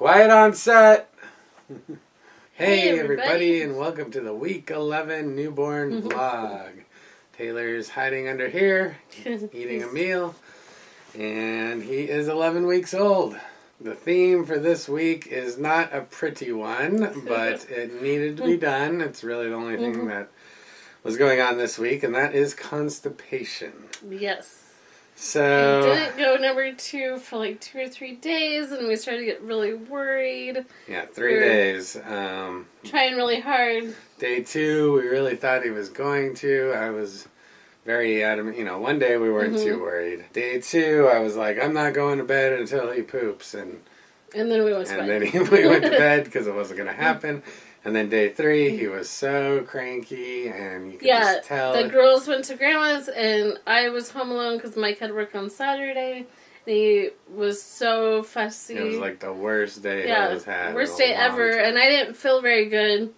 Quiet on set! Hey everybody, and welcome to the week 11 newborn vlog. Taylor's hiding under here, eating a meal, and he is 11 weeks old. The theme for this week is not a pretty one, but it needed to be done. It's really the only thing that was going on this week, and that is constipation. Yes. So we didn't go number 2 for like 2 or 3 days, and we started to get really worried. Yeah, 3 days. Trying really hard. Day 2, we really thought he was going to. I was very adamant. One day we weren't too worried. Day 2, I was like, I'm not going to bed until he poops. And then we went to bed. And then we went to bed because it wasn't going to happen. And then day 3, he was so cranky, and you could just tell. The girls went to Grandma's, and I was home alone because Mike had work on Saturday. And he was so fussy. It was like the worst day he's had. Worst day ever, and I didn't feel very good.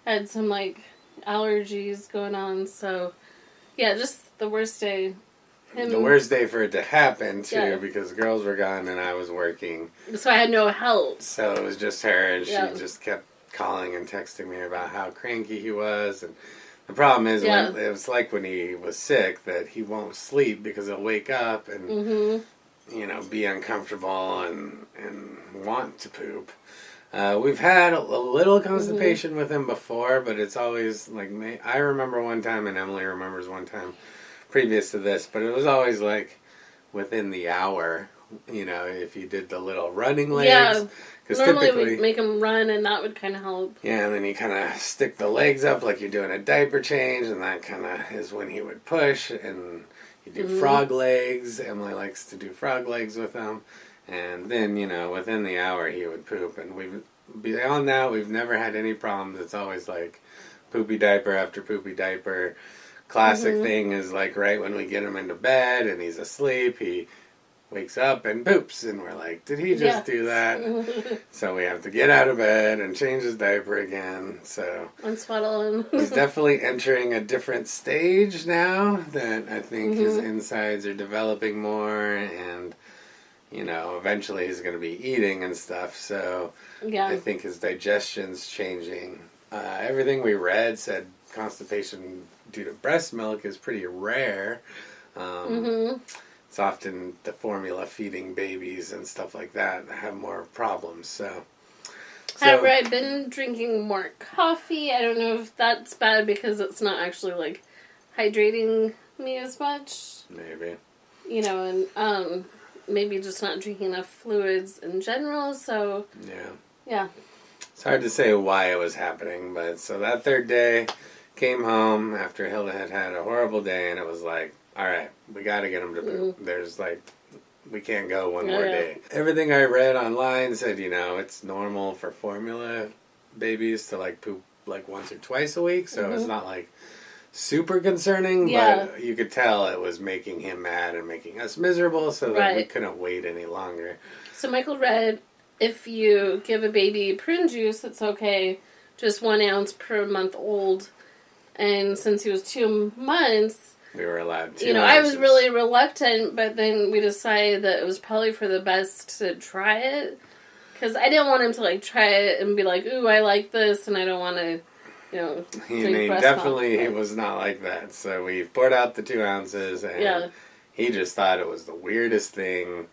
I had some allergies going on, so just the worst day. The worst day for it to happen, too, because girls were gone and I was working. So I had no help. So it was just her, and she just kept calling and texting me about how cranky he was. And the problem is, when, it was like when he was sick, that he won't sleep because he'll wake up and, be uncomfortable and want to poop. We've had a little constipation with him before, but it's always like, I remember one time, and Emily remembers one time previous to this, but it was always like within the hour, if you did the little running legs. Yeah, normally we'd make him run, and that would kind of help. Yeah, and then you kind of stick the legs up like you're doing a diaper change, and that kind of is when he would push, and you do frog legs. Emily likes to do frog legs with him. And then, within the hour he would poop. And beyond that, we've never had any problems. It's always like poopy diaper after poopy diaper. Classic thing is like right when we get him into bed and he's asleep, he wakes up and poops. And we're like, did he just do that? So we have to get out of bed and change his diaper again. So unswaddle him. He's definitely entering a different stage now that I think his insides are developing more, and eventually he's going to be eating and stuff, so I think his digestion's changing. Everything we read said constipation due to breast milk is pretty rare. It's often the formula feeding babies and stuff like that have more problems, so. However, I've been drinking more coffee. I don't know if that's bad because it's not actually, hydrating me as much. Maybe. And, maybe just not drinking enough fluids in general, so... Yeah. It's hard to say why it was happening, but so that 3rd day, came home after Hilda had had a horrible day, and it was like, alright, we gotta get him to poop. There's we can't go one more day. Everything I read online said, it's normal for formula babies to poop once or twice a week, so it's not super concerning, but you could tell it was making him mad and making us miserable, so that we couldn't wait any longer. So Michael read, if you give a baby prune juice, it's okay, just 1 ounce per month old. And since he was 2 months, we were allowed 2 ounces. I was really reluctant, but then we decided that it was probably for the best to try it. Because I didn't want him to try it and be like, ooh, I like this, and I don't want to... He was not like that. So we poured out the 2 ounces, and he just thought it was the weirdest thing.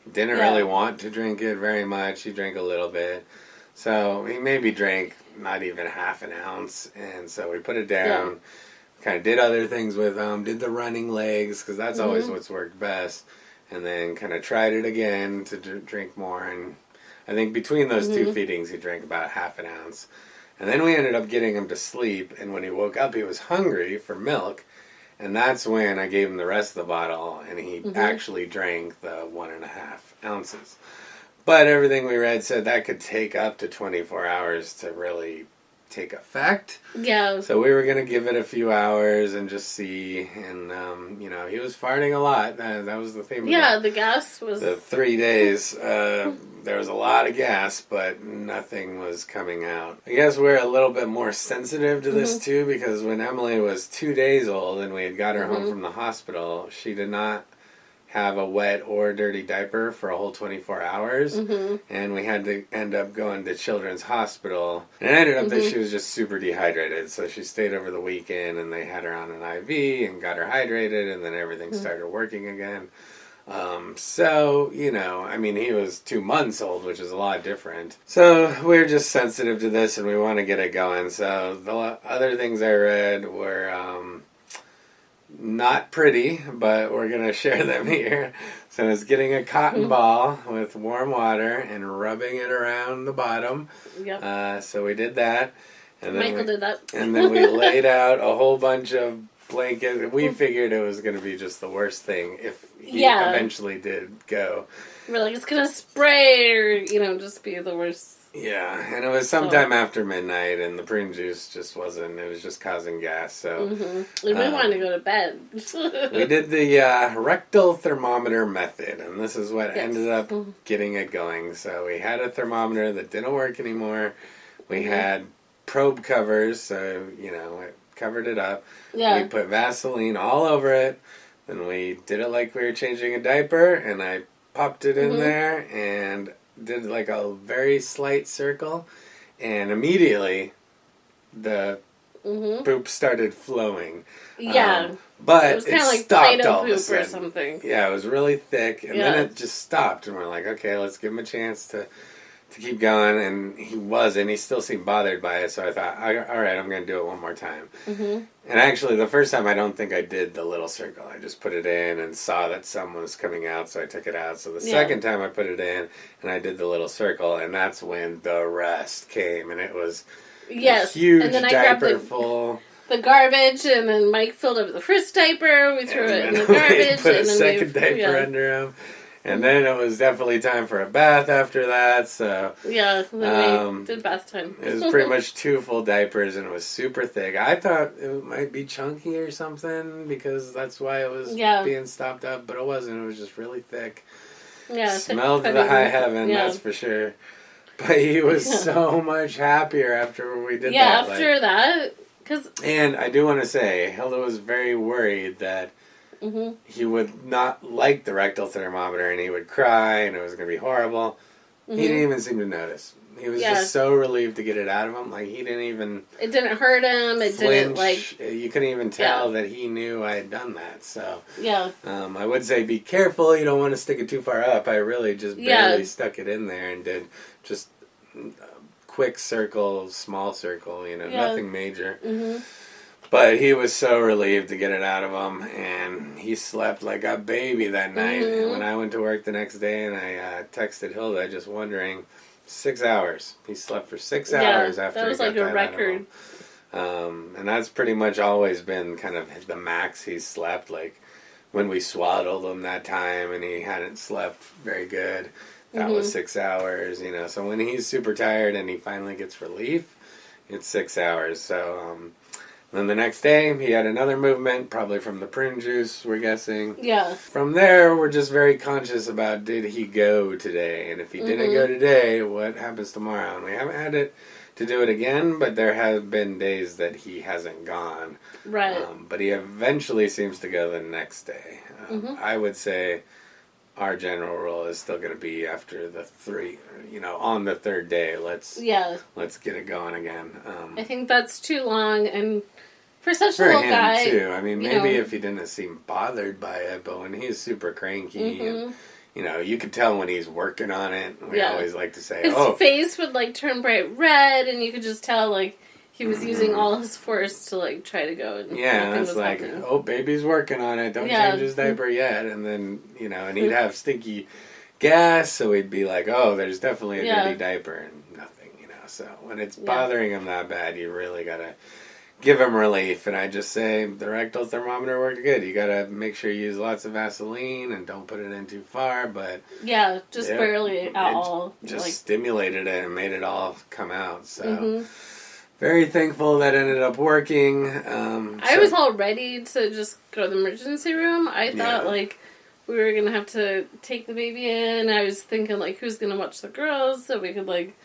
He didn't really want to drink it very much. He drank a little bit. So he maybe drank not even half an ounce, and so we put it down, kind of did other things with him, did the running legs, because that's always what's worked best, and then kind of tried it again to drink more, and I think between those 2 feedings he drank about half an ounce. And then we ended up getting him to sleep, and when he woke up, he was hungry for milk, and that's when I gave him the rest of the bottle, and he actually drank the 1.5 ounces. But everything we read said that could take up to 24 hours to really take effect. Yeah. So we were going to give it a few hours and just see, and, he was farting a lot. That was the theme. Yeah, the gas was... The 3 days, there was a lot of gas, but nothing was coming out. I guess we're a little bit more sensitive to this, too, because when Emily was 2 days old and we had got her home from the hospital, she did not have a wet or dirty diaper for a whole 24 hours. Mm-hmm. And we had to end up going to Children's Hospital. And it ended up that she was just super dehydrated. So she stayed over the weekend, and they had her on an IV and got her hydrated, and then everything started working again. So, you know, I mean, he was 2 months old, which is a lot different. So we're just sensitive to this, and we want to get it going. So the other things I read were not pretty, but we're going to share them here. So it's getting a cotton ball with warm water and rubbing it around the bottom. Yep. So we did that. And then Michael did that. And then we laid out a whole bunch of blankets. We figured it was going to be just the worst thing if he eventually did go. We're like, it's going to spray or, you know, just be the worst. Yeah, and it was sometime after midnight, and the prune juice just wasn't, it was just causing gas, so... Mm-hmm. We wanted to go to bed. We did the rectal thermometer method, and this is what ended up getting it going. So we had a thermometer that didn't work anymore. We had probe covers, so, you know, it covered it up. Yeah. We put Vaseline all over it, and we did it like we were changing a diaper, and I popped it in there, and did like a very slight circle, and immediately the poop started flowing. Yeah. But it was kind of like stopped Play-Doh all of a poop sudden. or something. Yeah, it was really thick, and then it just stopped, and we're like, okay, let's give him a chance to keep going, and he wasn't. He still seemed bothered by it, so I thought, all right, I'm going to do it one more time. And actually, the first time, I don't think I did the little circle. I just put it in and saw that some was coming out, so I took it out. So the second time, I put it in, and I did the little circle, and that's when the rest came, and it was a huge and then I diaper grabbed full. The garbage, and then Mike filled up the first diaper. We threw it in the garbage. Put a and then second diaper under him. And then it was definitely time for a bath after that, so... Yeah, then we did bath time. It was pretty much 2 full diapers, and it was super thick. I thought it might be chunky or something, because that's why it was being stopped up, but it wasn't. It was just really thick. Yeah. Smelled the high heaven, that's for sure. But he was so much happier after we did that. Yeah, after that, because... And I do want to say, Hilda was very worried that he would not like the rectal thermometer, and he would cry, and it was going to be horrible. He didn't even seem to notice. He was just so relieved to get it out of him. Like, he didn't even... It didn't hurt him. It flinch. Didn't, like... You couldn't even tell that he knew I had done that, so... Yeah. I would say be careful. You don't want to stick it too far up. I really just barely stuck it in there and did just a quick circle, small circle, you know, nothing major. But he was so relieved to get it out of him, and he slept like a baby that night. And when I went to work the next day, and I texted Hilda, just wondering, 6 hours. He slept for 6 hours after that was he got like a that record. Out of him. And that's pretty much always been kind of the max he's slept. Like when we swaddled him that time, and he hadn't slept very good, that was 6 hours. You know, so when he's super tired and he finally gets relief, it's 6 hours. So. Then the next day, he had another movement, probably from the prune juice, we're guessing. Yeah. From there, we're just very conscious about, did he go today? And if he didn't go today, what happens tomorrow? And we haven't had it to do it again, but there have been days that he hasn't gone. Right. But he eventually seems to go the next day. I would say our general rule is still going to be after the 3, you know, on the 3rd day, let's get it going again. I think that's too long, and for such a for little him guy, too. I mean, maybe if he didn't seem bothered by it, but when he's super cranky, and you know, you could tell when he's working on it. We always like to say, his face would like turn bright red, and you could just tell like he was using all his force to like try to go. And it's like, happening. Baby's working on it. Don't change his diaper yet. And then you know, and he'd have stinky gas, so we'd be like, there's definitely a dirty diaper, and nothing, you know. So when it's bothering him that bad, you really gotta give him relief. And I just say the rectal thermometer worked good. You gotta make sure you use lots of Vaseline and don't put it in too far, but just barely at all. Just stimulated it and made it all come out. So very thankful that ended up working. I was all ready to just go to the emergency room. I thought like we were gonna have to take the baby in. I was thinking like who's gonna watch the girls so we could like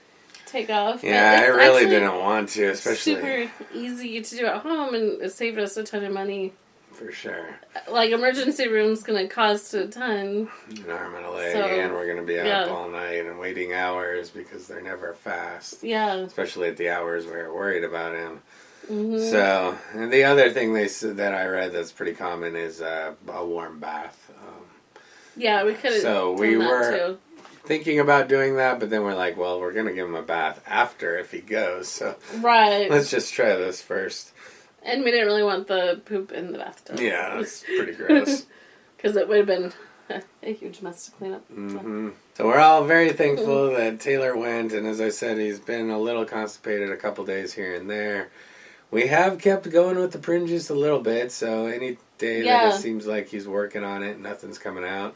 take off. Yeah, I really didn't want to, especially super easy to do at home, and it saved us a ton of money. For sure. Like, emergency room's going to cost a ton. An arm and a leg, and we're going to be up all night and waiting hours because they're never fast. Yeah. Especially at the hours we're worried about him. So, and the other thing that I read that's pretty common is a warm bath. Yeah, we could have So we were thinking about doing that, but then we're like, well, we're going to give him a bath after if he goes. So let's just try this first. And we didn't really want the poop in the bathtub. Yeah, it's pretty gross. Because it would have been a huge mess to clean up. So we're all very thankful that Taylor went, and as I said, he's been a little constipated a couple days here and there. We have kept going with the prune juice a little bit, so any day that it seems like he's working on it, nothing's coming out,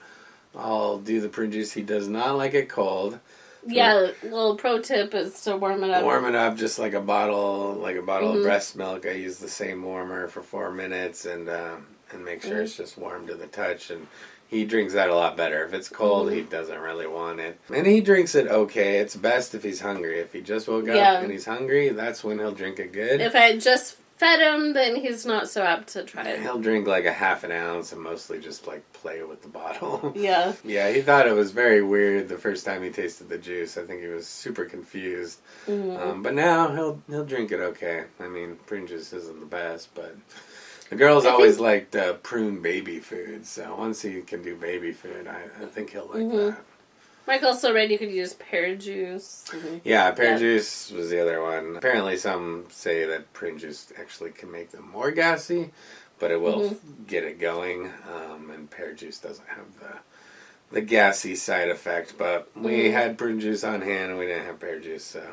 I'll do the prune juice. He does not like it cold. Yeah, little pro tip is to warm it up. Warm it up just like a bottle of breast milk. I use the same warmer for 4 minutes and make sure it's just warm to the touch. And he drinks that a lot better. If it's cold, he doesn't really want it. And he drinks it okay. It's best if he's hungry. If he just woke up and he's hungry, that's when he'll drink it good. If I just fed him, then he's not so apt to try it. He'll drink like a half an ounce and mostly just like play with the bottle. Yeah. Yeah, he thought it was very weird the first time he tasted the juice. I think he was super confused. But now he'll drink it okay. I mean, prune juice isn't the best, but the girls always liked prune baby food. So once he can do baby food, I think he'll like that. Mike also read you could use pear juice. Yeah, pear juice was the other one. Apparently some say that prune juice actually can make them more gassy, but it will get it going. And pear juice doesn't have the gassy side effect. But we had prune juice on hand and we didn't have pear juice, so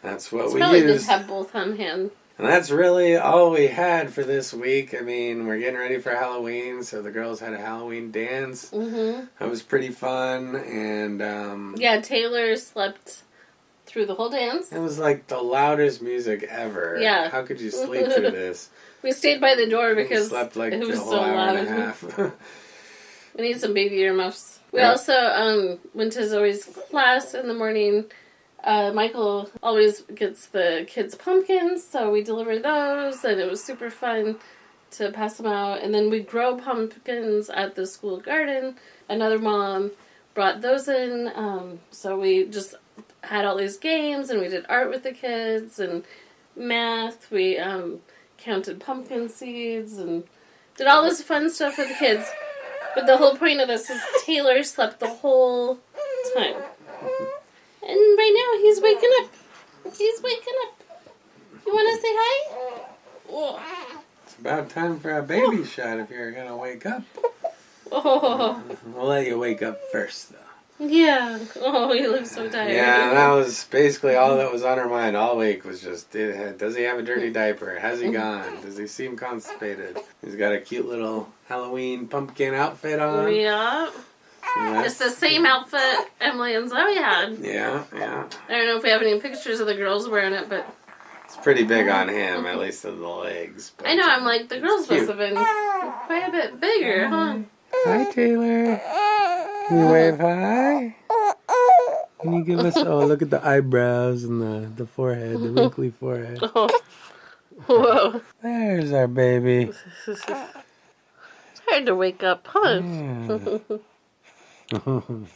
that's what we probably used. Just have both on hand. And that's really all we had for this week. I mean, we're getting ready for Halloween, so the girls had a Halloween dance. That was pretty fun, and Taylor slept through the whole dance. It was like the loudest music ever. Yeah. How could you sleep through this? We stayed by the door because slept like it was the whole so hour loud. and a half. We need some baby earmuffs. We also went to Zoe's class in the morning. Michael always gets the kids pumpkins, so we deliver those, and it was super fun to pass them out. And then we grow pumpkins at the school garden. Another mom brought those in, so we just had all these games, and we did art with the kids, and math. We counted pumpkin seeds, and did all this fun stuff for the kids. But the whole point of this is Taylor slept the whole time. And right now, he's waking up. He's waking up. You want to say hi? Oh. It's about time for a baby shot if you're going to wake up. Oh. We'll let you wake up first, though. Yeah. Oh, he looks so tired. Yeah, that was basically all that was on her mind all week was just, does he have a dirty diaper? Has he gone? Does he seem constipated? He's got a cute little Halloween pumpkin outfit on. Yeah. It's the same outfit Emily and Zoe had. Yeah. I don't know if we have any pictures of the girls wearing it, but it's pretty big on him, at least of the legs. But I know, I'm like, the girls must have been quite a bit bigger, huh? Hi, Taylor. Can you wave hi? Can you give us... Oh, look at the eyebrows and the forehead, the wrinkly forehead. Oh. Whoa. There's our baby. It's hard to wake up, huh? Yeah.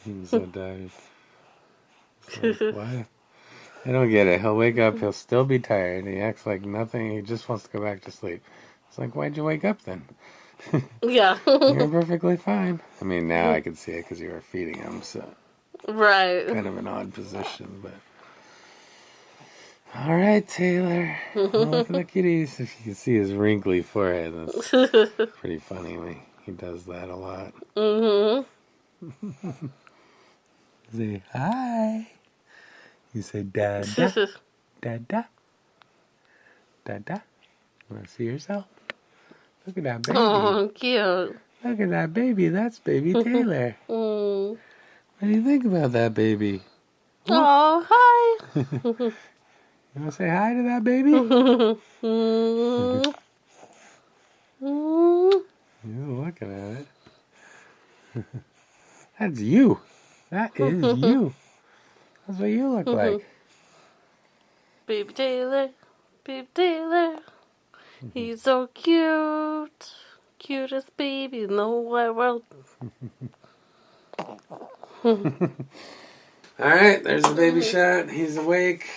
He's so tired. So, why? I don't get it. He'll wake up, he'll still be tired. He acts like nothing. He just wants to go back to sleep. It's like, why'd you wake up then? Yeah. You're perfectly fine. I mean, now I can see it because you were feeding him, so. Right. Kind of an odd position, but. All right, Taylor. Look at the kitties. If you can see his wrinkly forehead, that's pretty funny. He does that a lot. Say hi. You say dada. Dada. Dada. You want to see yourself? Look at that baby. Oh, cute. Look at that baby. That's baby Taylor. What do you think about that baby? Oh, hi. You want to say hi to that baby? You're looking at it. That's you. That is you. That's what you look like. Baby Taylor. Baby Taylor. He's so cute. cutest baby in the whole world. Alright, there's the baby shot. He's awake.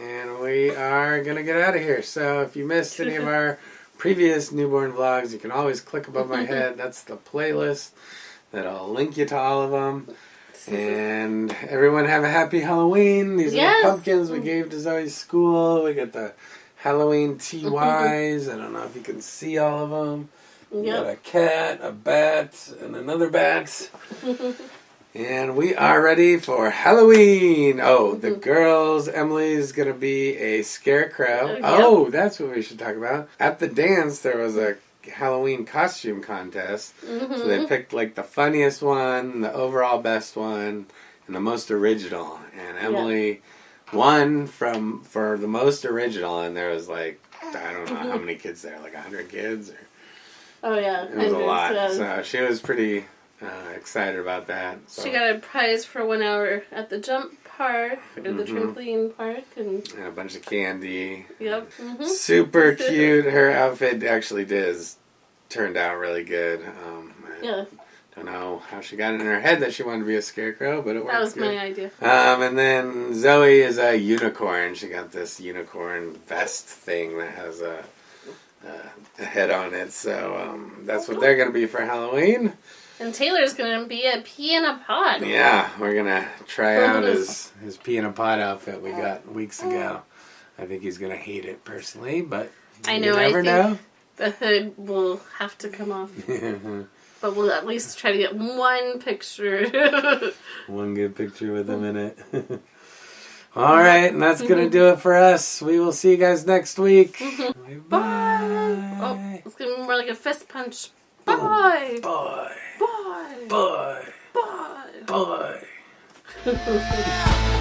And we are going to get out of here. So if you missed any of our previous newborn vlogs, you can always click above my head. That's the playlist. That'll link you to all of them. And everyone have a happy Halloween. These are the pumpkins we gave to Zoe's school. We got the Halloween TYs. I don't know if you can see all of them. We got a cat, a bat, and another bat. And we are ready for Halloween. Oh, the girls, Emily's going to be a scarecrow. Oh, that's what we should talk about. At the dance, there was a Halloween costume contest. So they picked like the funniest one, the overall best one, and the most original. And Emily won for the most original. And there was like, I don't know how many kids there, like 100 kids? Or, it was a lot. So she was pretty... excited about that. So. She got a prize for 1 hour at the jump park, or the trampoline park. And a bunch of candy. Yep. Super cute. Her outfit actually turned out really good. I don't know how she got it in her head that she wanted to be a scarecrow, but it worked. That was good. my idea. And then Zoe is a unicorn. She got this unicorn vest thing that has a head on it. So that's what they're going to be for Halloween. And Taylor's going to be a pea in a pod. Yeah, we're going to try out his pea in a pod outfit we got weeks ago. I think he's going to hate it personally, but I never know. The hood will have to come off. But we'll at least try to get one picture. One good picture with him in it. All right, and that's going to do it for us. We will see you guys next week. Bye. Oh, it's going to be more like a fist punch. Bye. Bye. Bye. Bye. Bye. Bye.